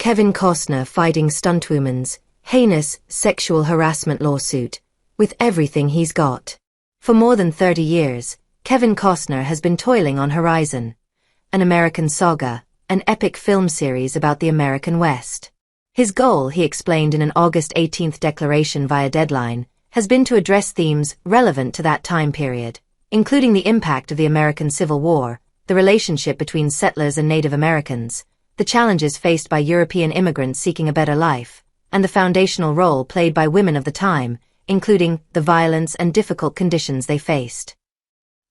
Kevin Costner fighting Stuntwoman's heinous sexual harassment lawsuit with everything he's got. For more than 30 years, Kevin Costner has been toiling on Horizon, an American saga, an epic film series about the American West. His goal, he explained in an August 18th declaration via Deadline, has been to address themes relevant to that time period, including the impact of the American Civil War, the relationship between settlers and Native Americans, the challenges faced by European immigrants seeking a better life, and the foundational role played by women of the time, including the violence and difficult conditions they faced.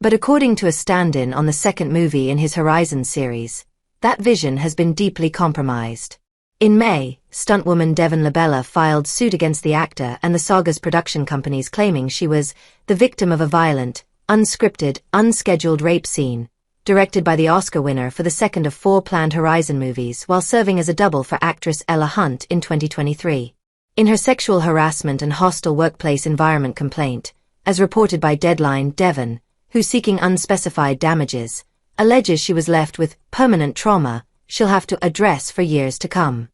But according to a stand-in on the second movie in his Horizon series, that vision has been deeply compromised. In May, stuntwoman Devon Labella filed suit against the actor and the saga's production companies, claiming she was the victim of a violent, unscripted, unscheduled rape scene, directed by the Oscar winner for the second of 4 planned Horizon movies while serving as a double for actress Ella Hunt in 2023. In her sexual harassment and hostile workplace environment complaint, as reported by Deadline, Devon, who's seeking unspecified damages, alleges she was left with permanent trauma she'll have to address for years to come.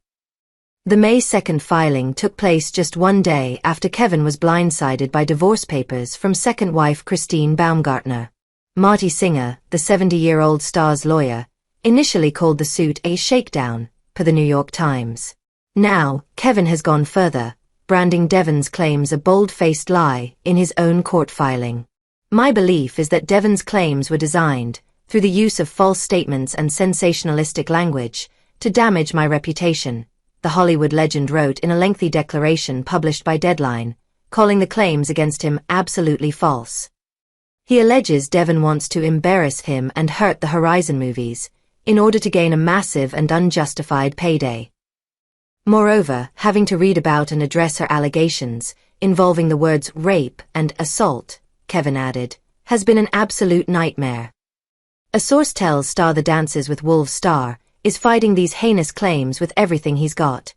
The May 2nd filing took place just one day after Kevin was blindsided by divorce papers from second wife Christine Baumgartner. Marty Singer, the 70-year-old star's lawyer, initially called the suit a shakedown, per the New York Times. Now, Kevin has gone further, branding Devon's claims a bold-faced lie in his own court filing. "My belief is that Devon's claims were designed, through the use of false statements and sensationalistic language, to damage my reputation," the Hollywood legend wrote in a lengthy declaration published by Deadline, calling the claims against him absolutely false. He alleges Devon wants to embarrass him and hurt the Horizon movies, in order to gain a massive and unjustified payday. Moreover, having to read about and address her allegations, involving the words rape and assault, Kevin added, has been an absolute nightmare. A source tells star The Dances with Wolves star is fighting these heinous claims with everything he's got,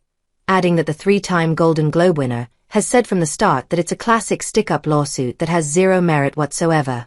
adding that the 3-time Golden Globe winner has said from the start that it's a classic stick-up lawsuit that has zero merit whatsoever.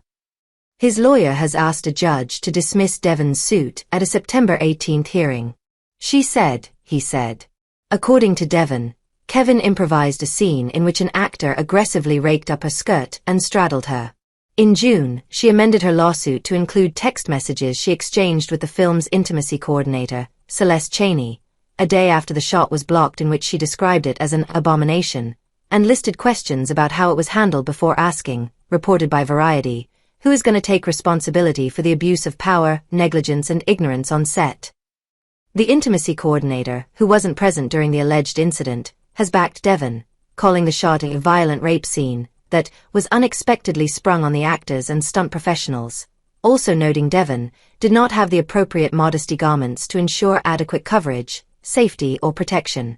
His lawyer has asked a judge to dismiss Devon's suit at a September 18th hearing. She said, he said. According to Devon, Kevin improvised a scene in which an actor aggressively raked up her skirt and straddled her. In June, she amended her lawsuit to include text messages she exchanged with the film's intimacy coordinator, Celeste Chaney, a day after the shot was blocked, in which she described it as an abomination, and listed questions about how it was handled before asking, reported by Variety, who is going to take responsibility for the abuse of power, negligence and ignorance on set. The intimacy coordinator, who wasn't present during the alleged incident, has backed Devon, calling the shot a violent rape scene that was unexpectedly sprung on the actors and stunt professionals, also noting Devon did not have the appropriate modesty garments to ensure adequate coverage, safety or protection.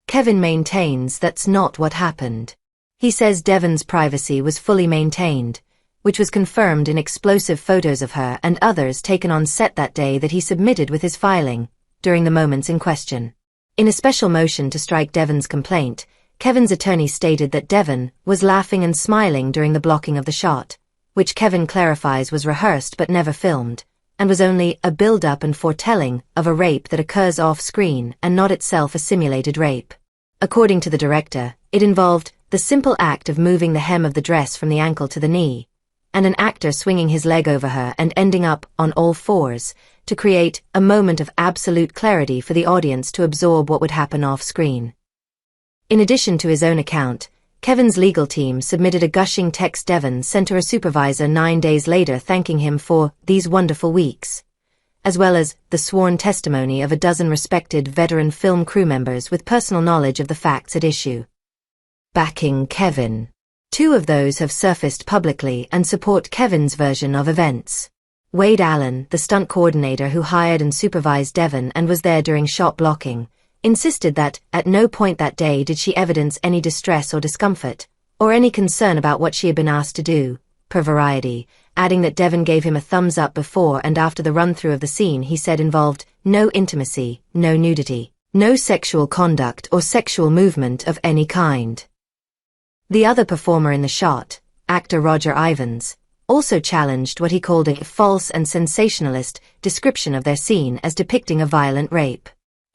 Kevin maintains that's not what happened. He says Devon's privacy was fully maintained, which was confirmed in explosive photos of her and others taken on set that day that he submitted with his filing, during the moments in question. In a special motion to strike Devon's complaint, Kevin's attorney stated that Devon was laughing and smiling during the blocking of the shot, which Kevin clarifies was rehearsed but never filmed, and was only a build-up and foretelling of a rape that occurs off-screen and not itself a simulated rape. According to the director, it involved the simple act of moving the hem of the dress from the ankle to the knee, and an actor swinging his leg over her and ending up on all fours, to create a moment of absolute clarity for the audience to absorb what would happen off-screen. In addition to his own account, Kevin's legal team submitted a gushing text Devon sent to her supervisor 9 days later thanking him for these wonderful weeks, as well as the sworn testimony of a dozen respected veteran film crew members with personal knowledge of the facts at issue. Backing Kevin. 2 of those have surfaced publicly and support Kevin's version of events. Wade Allen, the stunt coordinator who hired and supervised Devon and was there during shot blocking, insisted that at no point that day did she evidence any distress or discomfort, or any concern about what she had been asked to do, per Variety, adding that Devon gave him a thumbs up before and after the run-through of the scene he said involved no intimacy, no nudity, no sexual conduct or sexual movement of any kind. The other performer in the shot, actor Roger Ivans, also challenged what he called a false and sensationalist description of their scene as depicting a violent rape.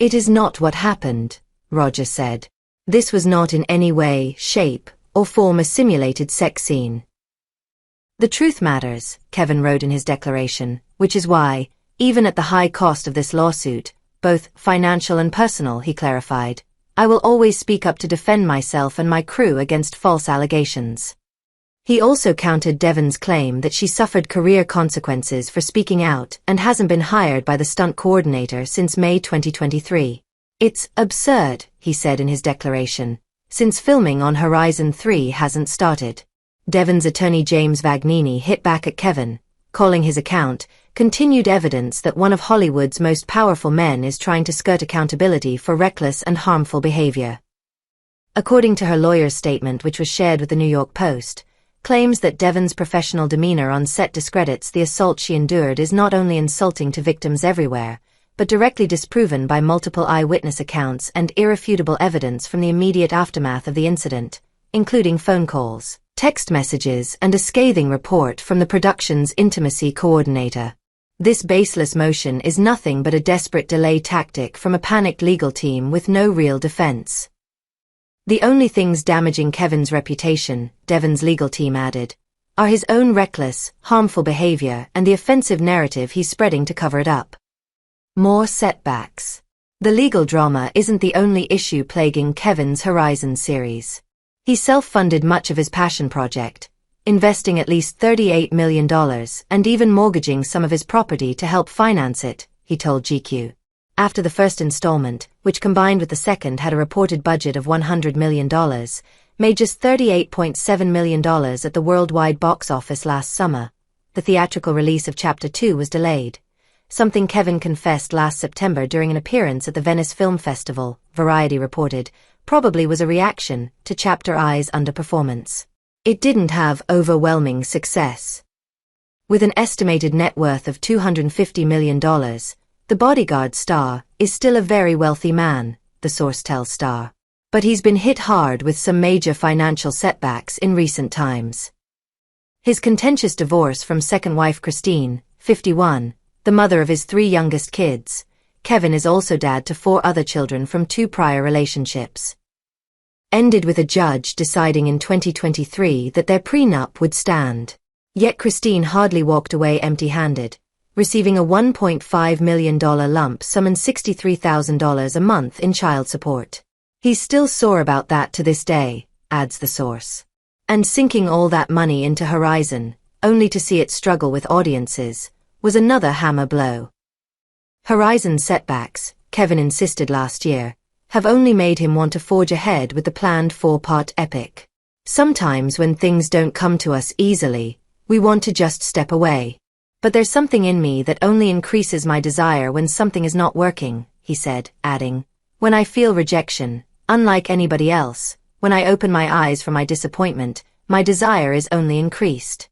"It is not what happened," Roger said. "This was not in any way, shape, or form a simulated sex scene." "The truth matters," Kevin wrote in his declaration, "which is why, even at the high cost of this lawsuit, both financial and personal," he clarified, "I will always speak up to defend myself and my crew against false allegations." He also countered Devon's claim that she suffered career consequences for speaking out and hasn't been hired by the stunt coordinator since May 2023. "It's absurd," he said in his declaration, "since filming on Horizon 3 hasn't started." Devon's attorney James Vagnini hit back at Kevin, calling his account continued evidence that one of Hollywood's most powerful men is trying to skirt accountability for reckless and harmful behavior. According to her lawyer's statement, which was shared with the New York Post, claims that Devon's professional demeanor on set discredits the assault she endured is not only insulting to victims everywhere, but directly disproven by multiple eyewitness accounts and irrefutable evidence from the immediate aftermath of the incident, including phone calls, text messages, and a scathing report from the production's intimacy coordinator. This baseless motion is nothing but a desperate delay tactic from a panicked legal team with no real defense. "The only things damaging Kevin's reputation," Devon's legal team added, "are his own reckless, harmful behavior and the offensive narrative he's spreading to cover it up." More setbacks. The legal drama isn't the only issue plaguing Kevin's Horizon series. He self-funded much of his passion project, investing at least $38 million and even mortgaging some of his property to help finance it, he told GQ. After the first installment, which combined with the second had a reported budget of $100 million, made just $38.7 million at the worldwide box office last summer, the theatrical release of Chapter 2 was delayed, something Kevin confessed last September during an appearance at the Venice Film Festival, Variety reported, probably was a reaction to Chapter I's underperformance. It didn't have overwhelming success. With an estimated net worth of $250 million, The Bodyguard star is still a very wealthy man, the source tells Star. But he's been hit hard with some major financial setbacks in recent times. His contentious divorce from second wife Christine, 51, the mother of his 3 youngest kids. Kevin is also dad to 4 other children from 2 prior relationships. Ended with a judge deciding in 2023 that their prenup would stand. Yet Christine hardly walked away empty-handed, receiving a $1.5 million lump sum and $63,000 a month in child support. He's still sore about that to this day, adds the source. And sinking all that money into Horizon, only to see it struggle with audiences, was another hammer blow. Horizon's setbacks, Kevin insisted last year, have only made him want to forge ahead with the planned 4-part epic. "Sometimes when things don't come to us easily, we want to just step away. But there's something in me that only increases my desire when something is not working," he said, adding, "When I feel rejection, unlike anybody else, when I open my eyes for my disappointment, my desire is only increased."